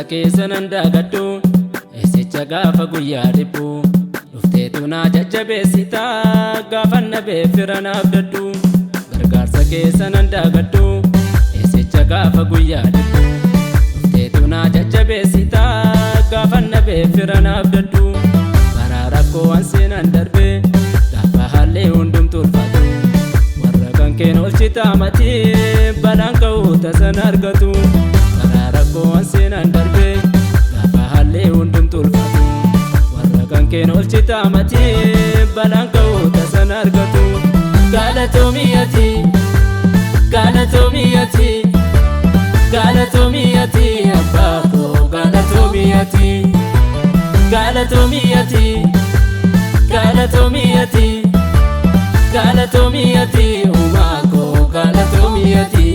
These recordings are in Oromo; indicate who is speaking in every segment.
Speaker 1: keessa nan daagadhu eessicha gaafa guyyaa dhibbu dhufteetu na jajjabeessita gaafa na beeffira naaf dadhu gargaarsa keessa nan daagadhu eessicha gaafa guyyaa dhibbu dhufteetu na jajjabeessita gaafa na beeffira naaf dadhu karaa rakkoo ansi nan darbe gaafa haalli hundumtu ulfaatu warra kan keen oolchita matii balaan ka'uu tasan argatu karaa rakkoo ansi nan darbe gaafa haalli hundumtu ulfaatu warra kan keen oolchita matii balaan ka'uu tasan argatu galatoomiyati galatoomiyati galatoomiyati abbaa koo galatoomiyati galatoomiyati galatoomiyati galatoomiyati uumaa koo galatoomiyati.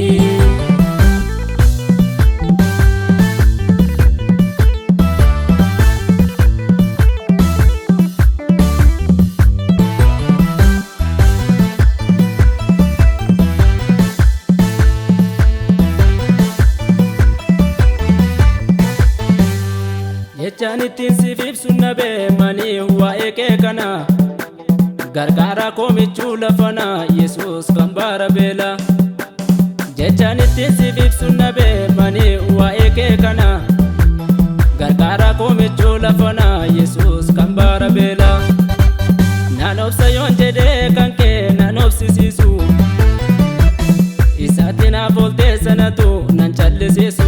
Speaker 1: Jechaan ittiin siif ibsu na beemanii waa'ee kee kana gargaara koo michuu lafana Yesuus kan baara beela. Jechaan ittiin siif ibsu na beemanii waa'ee kee kana gargaara koo michuu lafana Yesuus kan baara beela. Naan obsa yoon jedhee kan kee naan obsisiisu isaatti naaf ooltee sanatu nan callisiisu.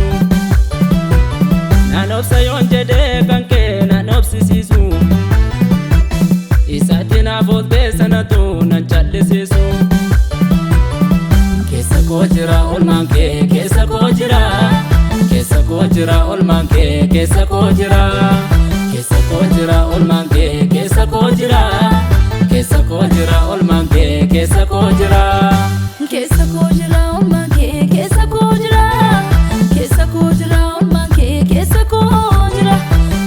Speaker 1: Naan obsa yoon jedhee kan kee naan obsisiisu isaatti naaf ooltee sanatu nan callisiisu. Keessa koo jira oolmaan kee keessa koo jira keessa koo jira oolmaan kee keessa koo jira keessa koo jira oolmaan kee keessa koo jira keessa koo jira oolmaan kee keessa koo jira
Speaker 2: keessa koo jira oolmaan kee keessa koo jira keessa koo jira oolmaan kee keessa koo jira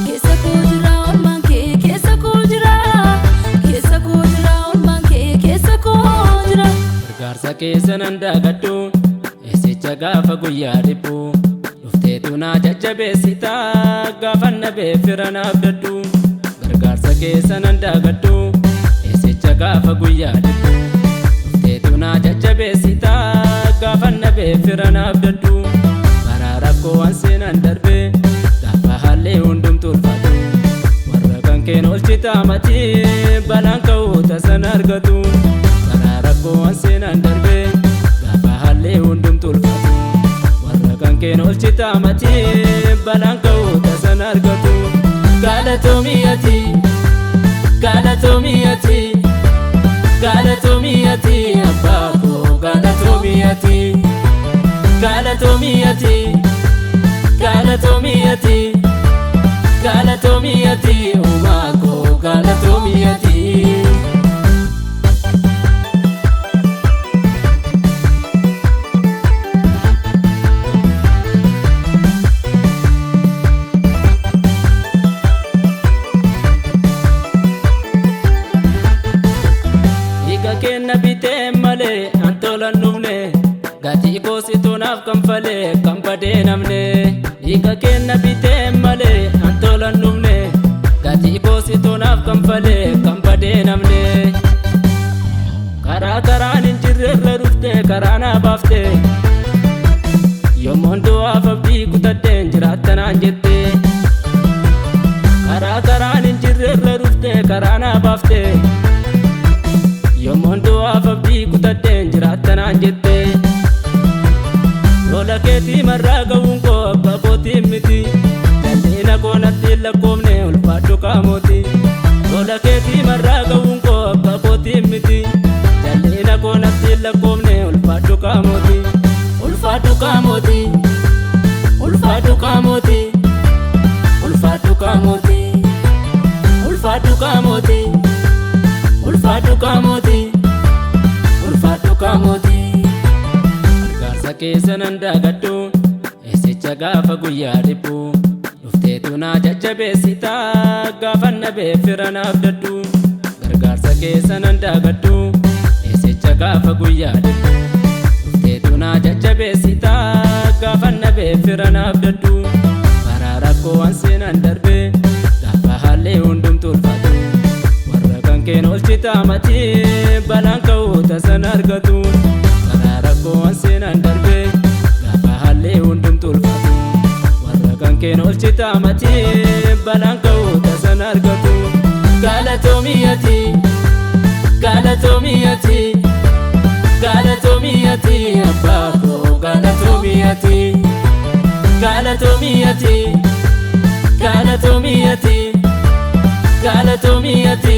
Speaker 2: keessa koo jira oolmaan kee keessa koo jira keessa koo jira oolmaan kee keessa koo jira.
Speaker 1: Gargaarsa keessa nan daagadhu eessicha gaafa guyyaa dhibbu dhufteetu na jajjabeessita gaafa na beeffira naaf dadhu gargaarsa keessa nan daagadhu eessicha gaafa guyyaa dhibbu dhufteetu na jajjabeessita gaafa na beeffira naaf dadhu karaa rakkoo ansi nan darbe gaafa haalli hundumtu ulfaatu warra kan keen oolchita matii balaan ka'uu tasan argatu karaa rakkoo ansi nan darbe gaafa haalli hundumtu ulfaatu warra kan keen oolchita matii balaan ka'uu tasan argatu galatoomiyati galatoomiyati galatoomiyati abbaa koo galatoomiyati galatoomiyati galatoomiyati galatoomiyati uumaa koo galatoomiyati. Kenna bitee malee antolan dhumne gatii koosituu naaf kanfalee kan badee namne. Dhiiga kenna bitee malee antolan dhumne gatii koosituu naaf kanfalee kan badee namne. Karaa karaan hin jirrerra dhufte karaa naa baafte yommoon du'aaf abdii kutadheen jiraattanaan jette. Karaa karaan hin jirrerra dhufte karaa naa baafte yommoon du'aaf abdii kutadheen jiraattanaan jette. Lola keetii marraa ga'uun koo abbaa kootiin miti jal'ina koo natti hin lakkoofne ulfaadhu qaamooti. Lola keetii marraa ga'uun koo abbaa kootiin miti jal'ina koo natti hin lakkoofne ulfaadhu qaamooti. Ulfaadhu qaamooti ulfaadhu qaamooti ulfaadhu qaamooti ulfaadhu qaamooti ulfaadhu qaamooti ulfaadhu qaamooti. Gargaarsa keessa nan daagadhu eessicha gaafa guyyaa dhibbu dhufteetu na jajjabeessita gaafa na beeffira naaf dadhu gargaarsa keessa nan daagadhu eessicha gaafa guyyaa dhibbu dhufteetu na jajjabeessita gaafa na beeffira naaf dadhu karaa rakkoo waan seenan darbe gaafa haalli hundumtu ulfaatu warra kan keen oolchita matii balaan ka'uu tasan argatu karaa rakkoo waan seenan darbe gaafa haalli hundumtu ulfaatu warra kan keen oolchita matii balaan ka'uu tasan argatu galatoomiyati galatoomiyati galatoomiyati abbaa koo galatoomiyati galatoomiyati galatoomiyati galatoomiyati